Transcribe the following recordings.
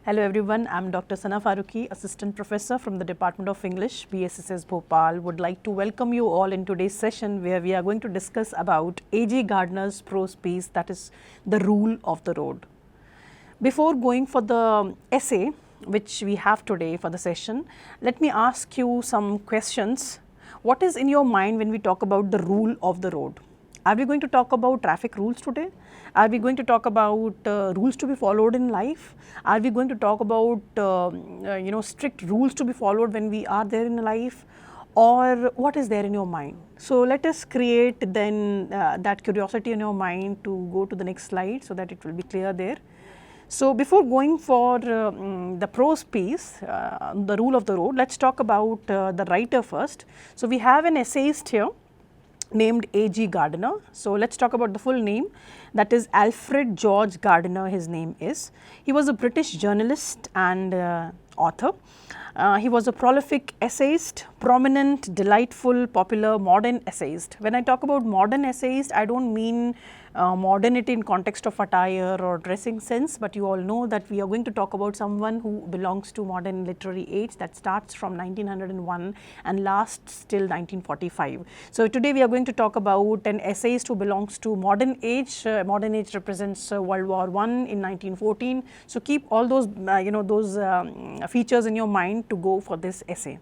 Hello everyone, I am Dr. Sana Farooqui, Assistant Professor from the Department of English, BSSS Bhopal. Would like to welcome you all in today's session where we are going to discuss about A.G. Gardner's prose piece, that is The Rule of the Road. Before going for the essay which we have today for the session, let me ask you some questions. What is in your mind when we talk about the rule of the road? Are we going to talk about traffic rules today? Are we going to talk about rules to be followed in life? Are we going to talk about strict rules to be followed when we are there in life? Or what is there in your mind? So let us create then that curiosity in your mind to go to the next slide so that it will be clear there. So before going for the prose piece, the rule of the road, let's talk about the writer first. So we have an essayist here named A.G. Gardner. So let's talk about the full name, that is Alfred George Gardner, his name is. He was a British journalist and author. He was a prolific essayist, prominent, delightful, popular, modern essayist. When I talk about modern essayist, I don't mean modernity in context of attire or dressing sense, but you all know that we are going to talk about someone who belongs to modern literary age that starts from 1901 and lasts till 1945. So today we are going to talk about an essayist who belongs to modern age. Modern age represents World War I in 1914. So keep all those features in your mind to go for this essay.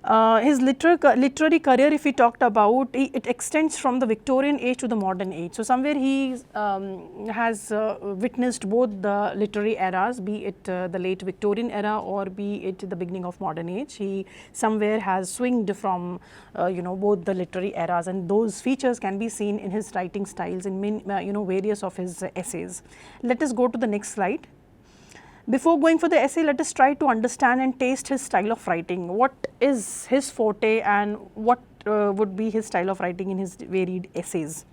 His literary career, if we talked about, it extends from the Victorian age to the modern age. So somewhere he has witnessed both the literary eras, be it the late Victorian era or be it the beginning of modern age. He somewhere has swinged from both the literary eras, and those features can be seen in his writing styles in various of his essays. Let us go to the next slide. Before going for the essay, let us try to understand and taste his style of writing. What is his forte and what would be his style of writing in his varied essays?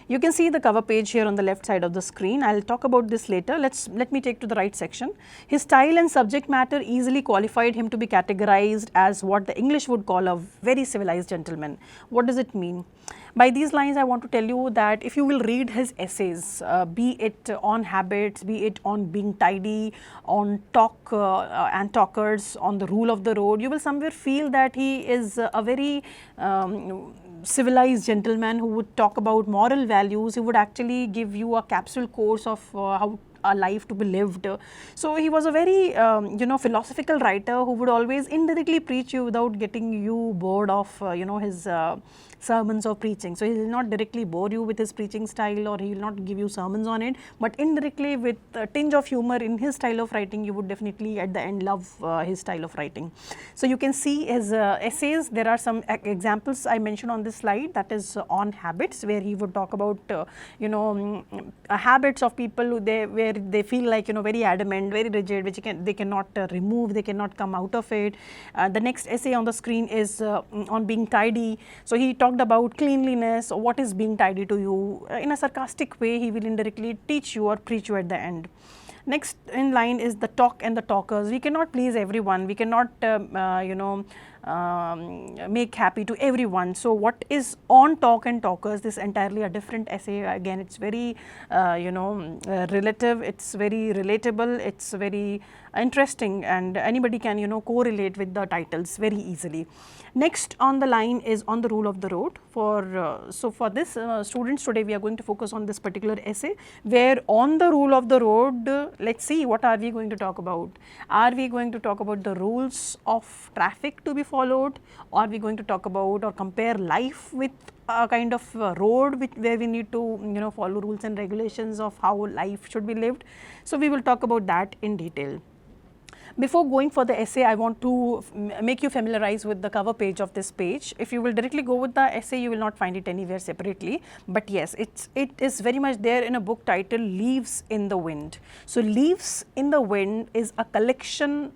You can see the cover page here on the left side of the screen. I will talk about this later. Let me take to the right section. His style and subject matter easily qualified him to be categorized as what the English would call a very civilized gentleman. What does it mean? By these lines, I want to tell you that if you will read his essays, be it on habits, be it on being tidy, on talk and talkers, on the rule of the road, you will somewhere feel that he is a very civilized gentleman who would talk about moral values. He would actually give you a capsule course of how a life to be lived. So he was a very philosophical writer who would always indirectly preach you without getting you bored of his sermons or preaching. So he will not directly bore you with his preaching style, or he will not give you sermons on it, but indirectly with a tinge of humor in his style of writing, you would definitely at the end love his style of writing. So you can see his essays. There are some examples I mentioned on this slide, that is on habits, where he would talk about habits of people where they feel like very adamant, very rigid, which they cannot remove, they cannot come out of it. The next essay on the screen is on being tidy. So he talked about cleanliness, or what is being tidy to you. In a sarcastic way, he will indirectly teach you or preach you at the end. Next in line is the talk and the talkers. We cannot please everyone. We cannot make happy to everyone. So what is on talk and talkers? This entirely a different essay. Again, it's very relative, it's very relatable, it's very interesting, and anybody can correlate with the titles very easily. Next on the line is on the rule of the road. So for this students, today we are going to focus on this particular essay, where on the rule of the road, let's see what are we going to talk about. Are we going to talk about the rules of traffic to be followed? Are we going to talk about or compare life with a kind of road where we need to follow rules and regulations of how life should be lived? So we will talk about that in detail. Before going for the essay, I want to make you familiarize with the cover page of this page. If you will directly go with the essay, you will not find it anywhere separately. But yes, it is very much there in a book titled Leaves in the Wind. So Leaves in the Wind is a collection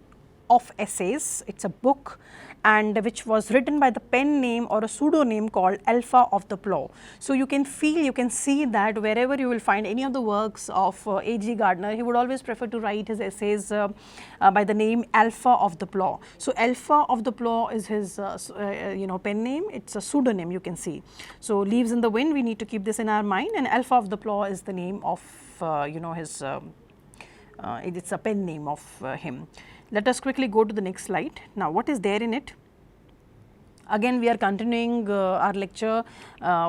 of essays. It's a book, and which was written by the pen name or a pseudonym called Alpha of the Plough. So you can see that wherever you will find any of the works of A.G. Gardner, he would always prefer to write his essays by the name Alpha of the Plough. So Alpha of the Plough is his pen name. It's a pseudonym, you can see. So Leaves in the Wind, we need to keep this in our mind, and Alpha of the Plough is the name of his It's a pen name of him. Let us quickly go to the next slide. Now, what is there in it? Again, we are continuing our lecture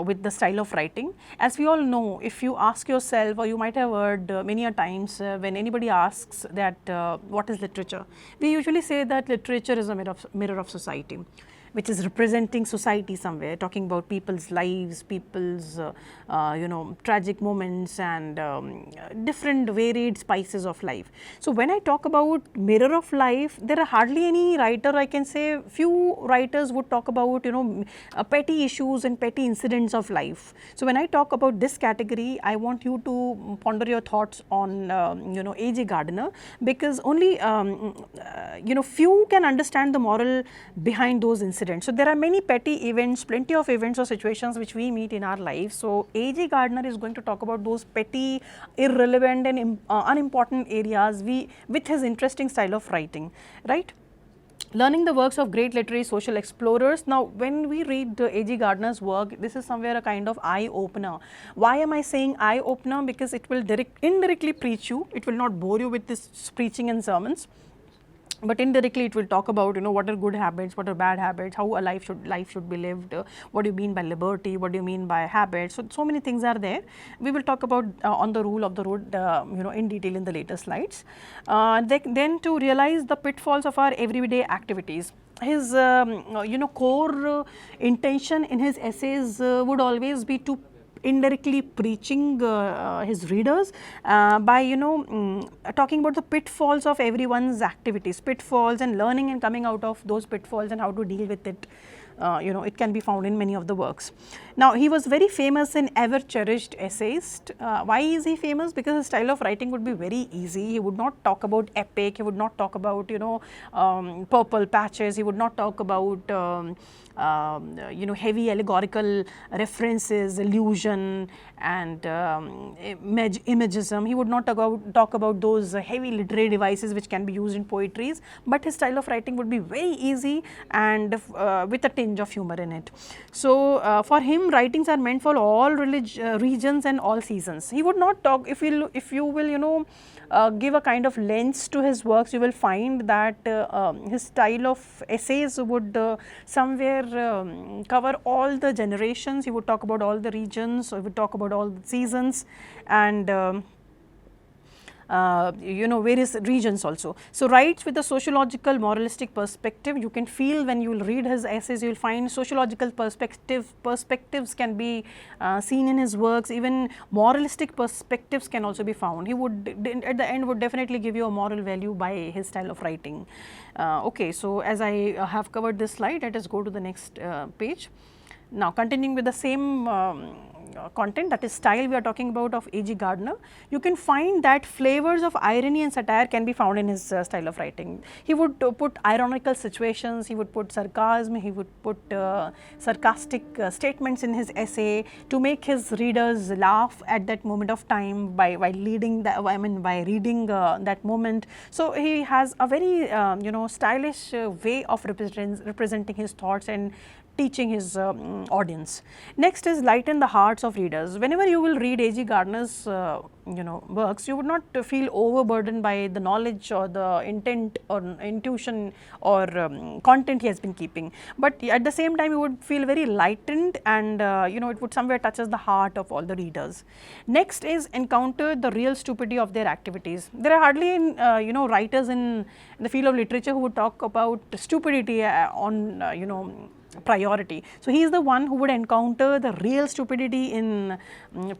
with the style of writing. As we all know, if you ask yourself, or you might have heard many a times when anybody asks that what is literature, we usually say that literature is a mirror of society, which is representing society somewhere, talking about people's lives, people's tragic moments and different varied spices of life. So, when I talk about mirror of life, there are hardly any writer, I can say few writers would talk about petty issues and petty incidents of life. So, when I talk about this category, I want you to ponder your thoughts on A.J. Gardner, because only few can understand the moral behind those incidents. So, there are many petty events, plenty of events or situations which we meet in our lives. So, A.J. Gardner is going to talk about those petty, irrelevant and unimportant areas with his interesting style of writing, right? Learning the works of great literary social explorers. Now, when we read A.J. Gardner's work, this is somewhere a kind of eye opener. Why am I saying eye opener? Because it will indirectly preach you, it will not bore you with this preaching and sermons, but indirectly it will talk about what are good habits, what are bad habits, how a life should be lived, what do you mean by liberty, what do you mean by habits. So many things are there. We will talk about on the rule of the road in detail in the later slides. Then to realize the pitfalls of our everyday activities. His core intention in his essays would always be to indirectly preaching his readers by talking about the pitfalls of everyone's activities, pitfalls, and learning and coming out of those pitfalls and how to deal with it. It can be found in many of the works. Now, he was very famous in Ever Cherished Essayist. Why is he famous? Because his style of writing would be very easy. He would not talk about epic, he would not talk about purple patches, he would not talk about heavy allegorical references, illusion and imagism. He would not talk about those heavy literary devices which can be used in poetries, but his style of writing would be very easy and with a tinge of humor in it. So, for him, writings are meant for all regions and all seasons. He would not talk, if you will give a kind of lens to his works, you will find that his style of essays would somewhere cover all the generations. He would talk about all the regions, he would talk about all the seasons and various regions also. So, writes with a sociological moralistic perspective. You can feel when you will read his essays, you will find sociological perspectives can be seen in his works, even moralistic perspectives can also be found. He would at the end would definitely give you a moral value by his style of writing. Okay, so as I have covered this slide, let us go to the next page. Now, continuing with the same content, that is style we are talking about of A.J. Gardner, you can find that flavors of irony and satire can be found in his style of writing. He would put ironical situations, he would put sarcasm, he would put sarcastic statements in his essay to make his readers laugh at that moment of time by reading that moment. So, he has a very stylish way of representing his thoughts and teaching his audience. Next is lighten the hearts of readers. Whenever you will read A.J. Gardner's works, you would not feel overburdened by the knowledge or the intent or intuition or content he has been keeping, but at the same time you would feel very lightened and it would somewhere touches the heart of all the readers. Next is encounter the real stupidity of their activities. There are hardly writers in the field of literature who would talk about stupidity on priority. So, he is the one who would encounter the real stupidity in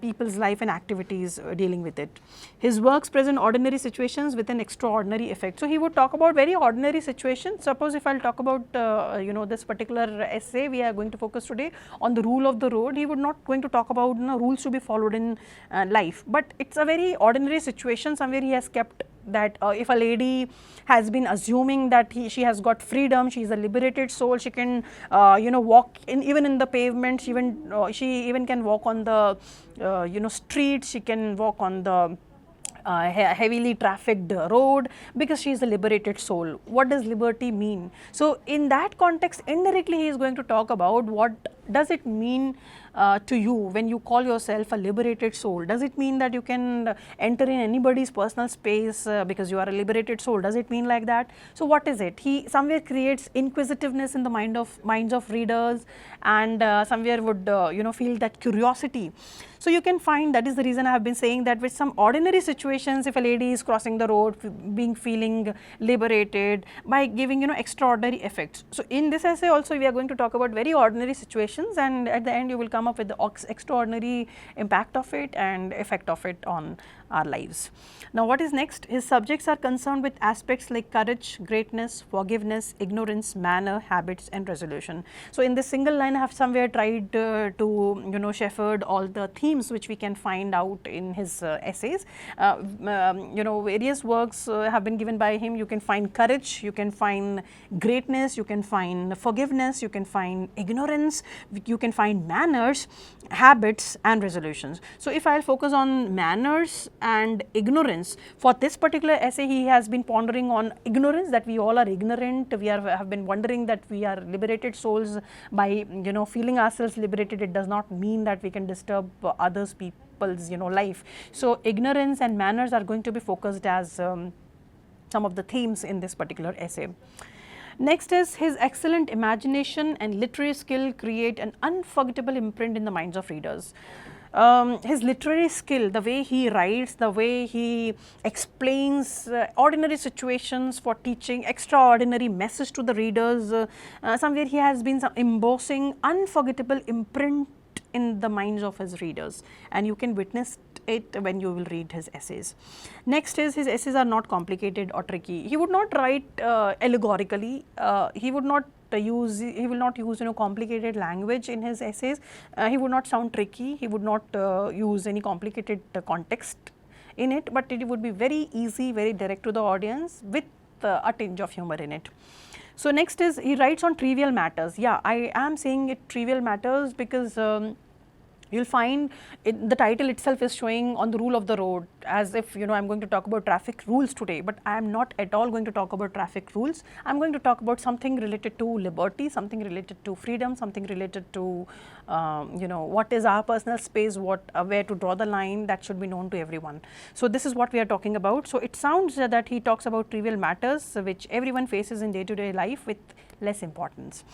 people's life and activities dealing with it. His works present ordinary situations with an extraordinary effect. So, he would talk about very ordinary situations. Suppose if I will talk about this particular essay, we are going to focus today on the rule of the road. He would not going to talk about rules to be followed in life, but it is a very ordinary situation. Somewhere he has kept that if a lady has been assuming that she has got freedom, she is a liberated soul, she can walk even in the pavement, she even can walk on the streets, she can walk on the heavily trafficked road because she is a liberated soul. What does liberty mean? So, in that context indirectly he is going to talk about what does it mean to you when you call yourself a liberated soul? Does it mean that you can enter in anybody's personal space because you are a liberated soul? Does it mean like that? So what is it? He somewhere creates inquisitiveness in the minds of readers, and somewhere would feel that curiosity. So you can find, that is the reason I have been saying that with some ordinary situations, if a lady is crossing the road feeling liberated, by giving extraordinary effects. So in this essay also we are going to talk about very ordinary situations, and at the end you will come up with the extraordinary impact of it and effect of it on our lives. Now what is next? His subjects are concerned with aspects like courage, greatness, forgiveness, ignorance, manner, habits and resolution. So in this single line I have somewhere tried to shepherd all the themes which we can find out in his essays. Various works have been given by him. You can find courage, you can find greatness, you can find forgiveness, you can find ignorance, you can find manners, habits and resolutions. So if I will focus on manners and ignorance, for this particular essay he has been pondering on ignorance, that we all are ignorant, we have been wondering that we are liberated souls. By feeling ourselves liberated, it does not mean that we can disturb others people's life. So ignorance and manners are going to be focused as some of the themes in this particular essay. Next is his excellent imagination and literary skill create an unforgettable imprint in the minds of readers. His literary skill, the way he writes, the way he explains ordinary situations for teaching extraordinary message to the readers, somewhere he has been embossing unforgettable imprint in the minds of his readers, and you can witness it when you will read his essays. Next is his essays are not complicated or tricky. He would not write allegorically, he will not use complicated language in his essays, he would not sound tricky, he would not use any complicated context in it, but it would be very easy, very direct to the audience with a tinge of humor in it. So next is he writes on trivial matters. Yeah, I am saying it trivial matters because you'll find the title itself is showing on the rule of the road, as if I'm going to talk about traffic rules today, but I am not at all going to talk about traffic rules. I'm going to talk about something related to liberty, something related to freedom, something related to what is our personal space, where to draw the line, that should be known to everyone. So this is what we are talking about. So it sounds that he talks about trivial matters which everyone faces in day-to-day life with less importance.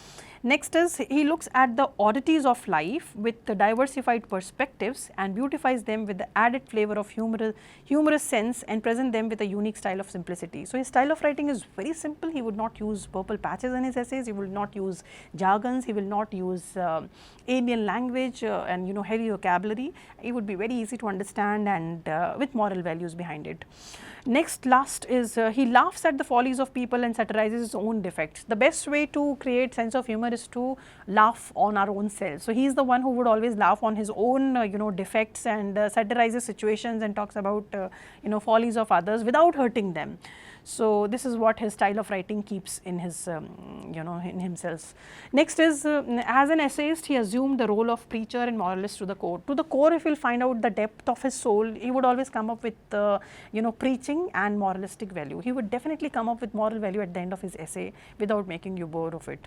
Next is he looks at the oddities of life with the diversified perspectives and beautifies them with the added flavor of humorous sense and present them with a unique style of simplicity. So his style of writing is very simple. He would not use purple patches in his essays, he will not use jargons, he will not use alien language and heavy vocabulary. It would be very easy to understand and with moral values behind it. Last is he laughs at the follies of people and satirizes his own defects. The best way to create sense of humor is to laugh on our own selves. So he is the one who would always laugh on his own defects and satirizes situations and talks about follies of others without hurting them. So this is what his style of writing keeps in his in himself. Next is as an essayist, he assumed the role of preacher and moralist to the core. To the core, if you'll find out the depth of his soul, he would always come up with preaching and moralistic value. He would definitely come up with moral value at the end of his essay without making you bored of it.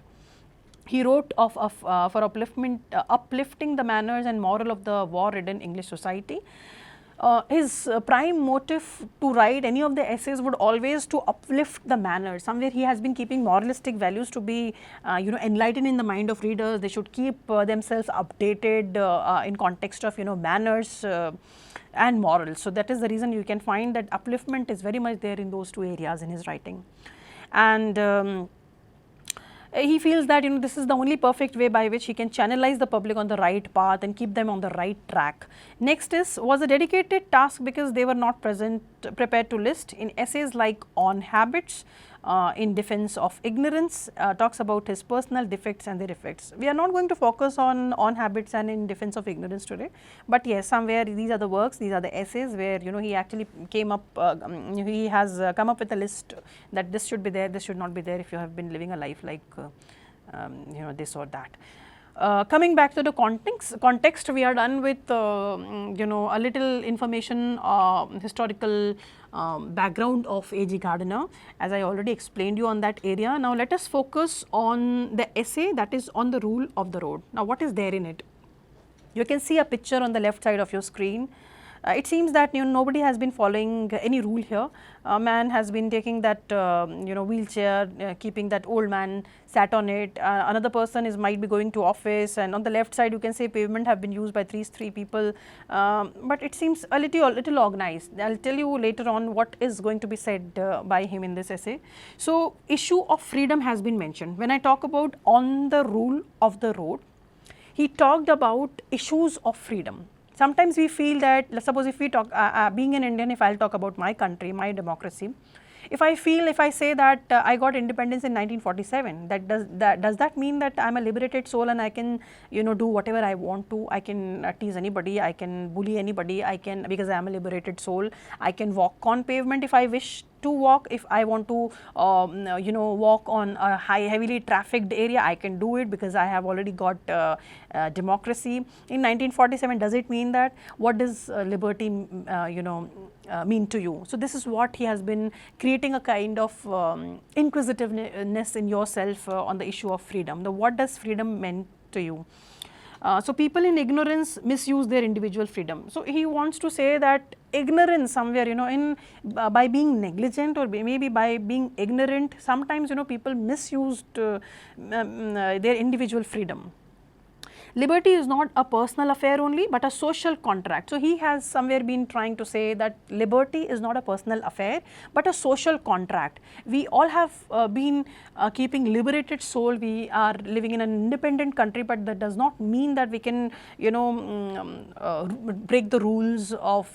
He wrote for uplifting the manners and moral of the war-ridden English society. His prime motive to write any of the essays would always to uplift the manners. Somewhere he has been keeping moralistic values to be enlightened in the mind of readers. They should keep themselves updated in context of manners and morals. So that is the reason you can find that upliftment is very much there in those two areas in his writing. And he feels that this is the only perfect way by which he can channelize the public on the right path and keep them on the right track. Next was a dedicated task because they were not prepared to list in essays like On Habits, in defense of ignorance, talks about his personal defects and their effects. We are not going to focus on habits and in defense of ignorance today, but yes, somewhere these are the works, these are the essays where he actually came up, he has come up with a list that this should be there, this should not be there if you have been living a life like this or that. Coming back to the context, we are done with a little information, historical background of A.G. Gardner, as I already explained you on that area. Now, let us focus on the essay that is on the rule of the road. Now, what is there in it? You can see a picture on the left side of your screen. It seems that nobody has been following any rule here. A man has been taking that wheelchair, keeping that old man sat on it. Another person might be going to office, and on the left side you can say pavement have been used by three people, but it seems a little organized. I will tell you later on what is going to be said by him in this essay. So, issue of freedom has been mentioned. When I talk about on the rule of the road, he talked about issues of freedom. Sometimes we feel that, let's suppose if we talk, being an Indian, if I will talk about my country, my democracy, if I say that I got independence in 1947, does that mean that I am a liberated soul and I can do whatever I want to? I can tease anybody, I can bully anybody, because I am a liberated soul, I can walk on pavement if I wish to walk. If I want to walk on a heavily trafficked area, I can do it because I have already got democracy. In 1947, does it mean that? What does liberty mean to you? So, this is what he has been creating, a kind of inquisitiveness in yourself on the issue of freedom. What does freedom mean to you? So, people in ignorance misuse their individual freedom. So, he wants to say that ignorance somewhere, by being negligent or maybe by being ignorant, sometimes people misused their individual freedom. Liberty is not a personal affair only, but a social contract. So, he has somewhere been trying to say that liberty is not a personal affair, but a social contract. We all have been keeping liberated soul. We are living in an independent country, but that does not mean that we can break the rules of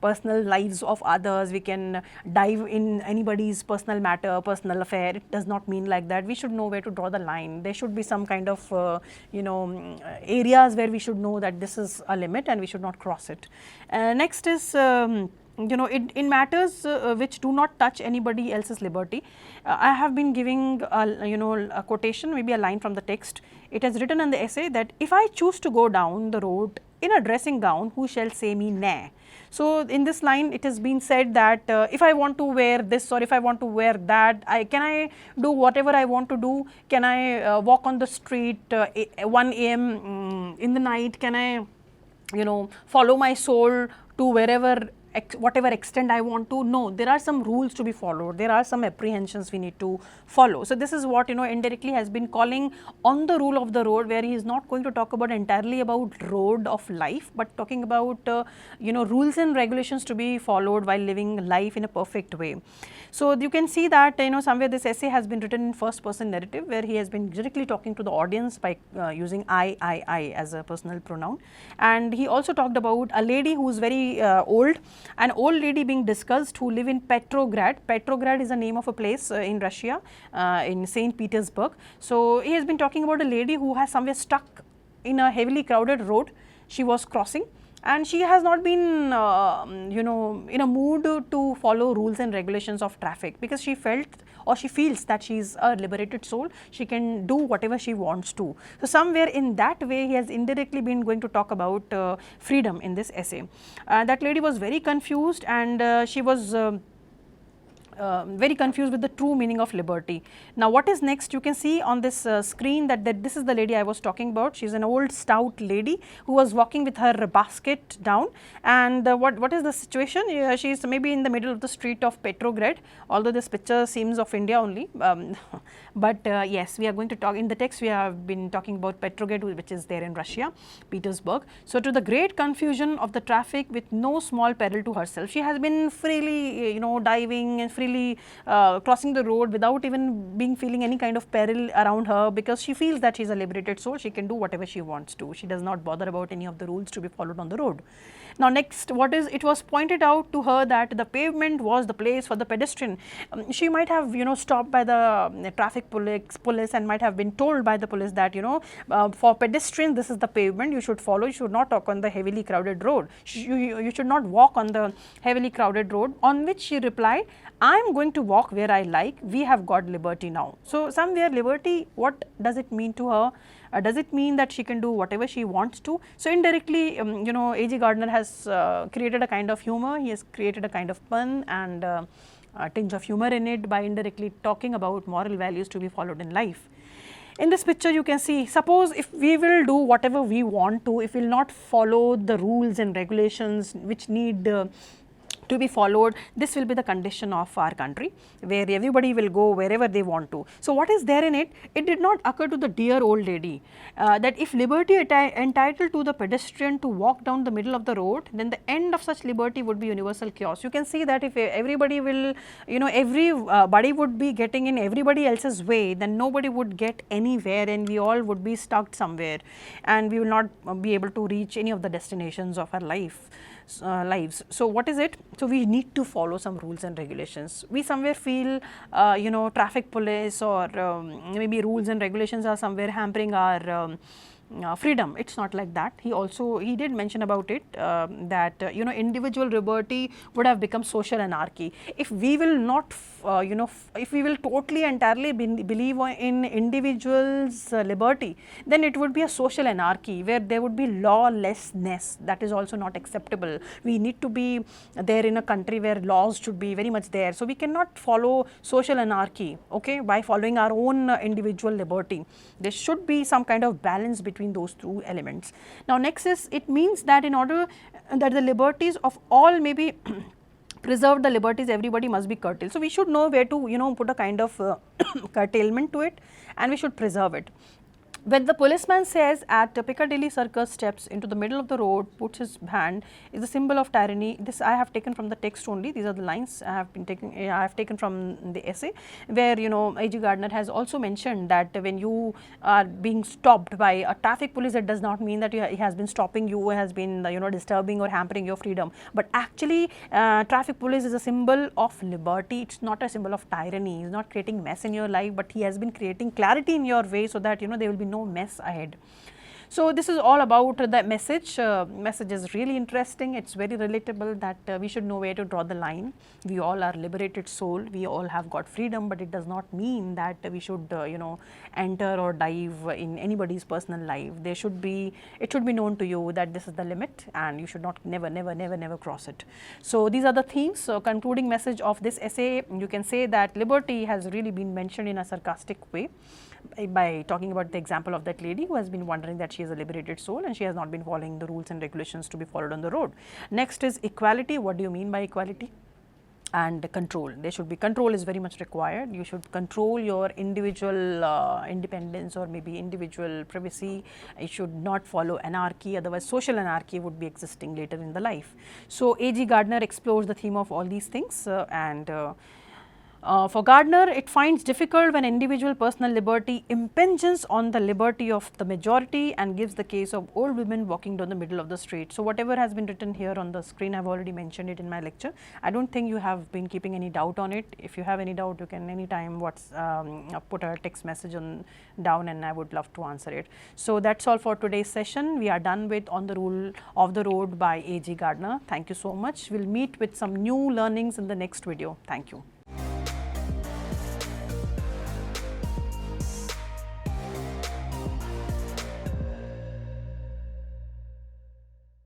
personal lives of others. We can dive in anybody's personal matter, personal affair. It does not mean like that. We should know where to draw the line. There should be some kind of areas where we should know that this is a limit and we should not cross it. Next is in matters which do not touch anybody else's liberty. I have been giving a quotation, maybe a line from the text. It has written in the essay that if I choose to go down the road in a dressing gown, who shall say me nay? So, in this line it has been said that if I want to wear this or if I want to wear that, can I do whatever I want to do? Can I walk on the street 1 a.m. In the night? Can I follow my soul to whatever extent I want to? No, there are some rules to be followed, there are some apprehensions we need to follow. So, this is what indirectly has been calling on the rule of the road, where he is not going to talk about entirely about road of life, but talking about rules and regulations to be followed while living life in a perfect way. So, you can see that somewhere this essay has been written in first person narrative, where he has been directly talking to the audience by using I as a personal pronoun. And he also talked about a lady who is very old, an old lady being discussed who live in Petrograd. Petrograd is the name of a place in Russia, in St. Petersburg. So, he has been talking about a lady who has somewhere stuck in a heavily crowded road. She was crossing and she has not been in a mood to follow rules and regulations of traffic, because she felt or she feels that she is a liberated soul, she can do whatever she wants to. So, somewhere in that way he has indirectly been going to talk about freedom in this essay. That lady was very confused, and she was very confused with the true meaning of liberty. Now, what is next? You can see on this screen that this is the lady I was talking about. She is an old stout lady who was walking with her basket down, and what is the situation? She is maybe in the middle of the street of Petrograd, although this picture seems of India only, but yes, we are going to talk in the text. We have been talking about Petrograd, which is there in Russia, Petersburg. So, to the great confusion of the traffic with no small peril to herself, she has been freely diving and freely crossing the road without even feeling any kind of peril around her, because she feels that she is a liberated soul. She can do whatever she wants to. She does not bother about any of the rules to be followed on the road. Now, next, it was pointed out to her that the pavement was the place for the pedestrian. She might have stopped by the traffic police and might have been told by the police that for pedestrians this is the pavement you should follow, you should not walk on the heavily crowded road, you should not walk on the heavily crowded road. On which she replied, I am going to walk where I like, we have got liberty now. So, somewhere liberty, what does it mean to her? Does it mean that she can do whatever she wants to? So, indirectly, you know, A.G. Gardner has created a kind of humor, he has created a kind of pun and a tinge of humor in it by indirectly talking about moral values to be followed in life. In this picture you can see, suppose if we will do whatever we want to, if we will not follow the rules and regulations which need to be followed, this will be the condition of our country, where everybody will go wherever they want to. So, what is there in it? It did not occur to the dear old lady that if liberty entitled to the pedestrian to walk down the middle of the road, then the end of such liberty would be universal chaos. You can see that if everybody will, you know, everybody would be getting in everybody else's way, then nobody would get anywhere and we all would be stuck somewhere and we will not be able to reach any of the destinations of our lives. So, what is it? So, we need to follow some rules and regulations. We somewhere feel you know, traffic police or maybe rules and regulations are somewhere hampering our freedom. It is not like that. He did mention about it that you know, individual liberty would have become social anarchy. If we will not you know, if we will totally entirely believe in individuals liberty, then it would be a social anarchy where there would be lawlessness. That is also not acceptable. We need to be there in a country where laws should be very much there. So, we cannot follow social anarchy, okay, by following our own individual liberty. There should be some kind of balance between those two elements. Now, next is, it means that in order that the liberties of all may be preserve, the liberties everybody must be curtailed. So, we should know where to, you know, put a kind of curtailment to it and we should preserve it. When the policeman says at Piccadilly Circus steps into the middle of the road, puts his hand, is a symbol of tyranny. This I have taken from the text only. These are the lines I have taken from the essay, where, you know, A.G. Gardner has also mentioned that when you are being stopped by a traffic police, it does not mean that he has been stopping you, has been, you know, disturbing or hampering your freedom. But actually, traffic police is a symbol of liberty. It's not a symbol of tyranny. He's not creating mess in your life, but he has been creating clarity in your way so that, you know, there will be no mess ahead. So, this is all about the message. Message is really interesting. It's very relatable that we should know where to draw the line. We all are liberated soul. We all have got freedom, but it does not mean that we should, you know, enter or dive in anybody's personal life. It should be known to you that this is the limit, and you should not never cross it. So, these are the themes. So, concluding message of this essay, you can say that liberty has really been mentioned in a sarcastic way by talking about the example of that lady who has been wondering that she is a liberated soul and she has not been following the rules and regulations to be followed on the road. Next is equality. What do you mean by equality? And control. There should be control is very much required. You should control your individual independence or maybe individual privacy. It should not follow anarchy, otherwise social anarchy would be existing later in the life. So, A.G. Gardner explores the theme of all these things for Gardner, it finds difficult when individual personal liberty impinges on the liberty of the majority and gives the case of old women walking down the middle of the street. So, whatever has been written here on the screen, I have already mentioned it in my lecture. I do not think you have been keeping any doubt on it. If you have any doubt, you can anytime put a text message down and I would love to answer it. So, that is all for today's session. We are done with On the Rule of the Road by A.G. Gardner. Thank you so much. We will meet with some new learnings in the next video. Thank you.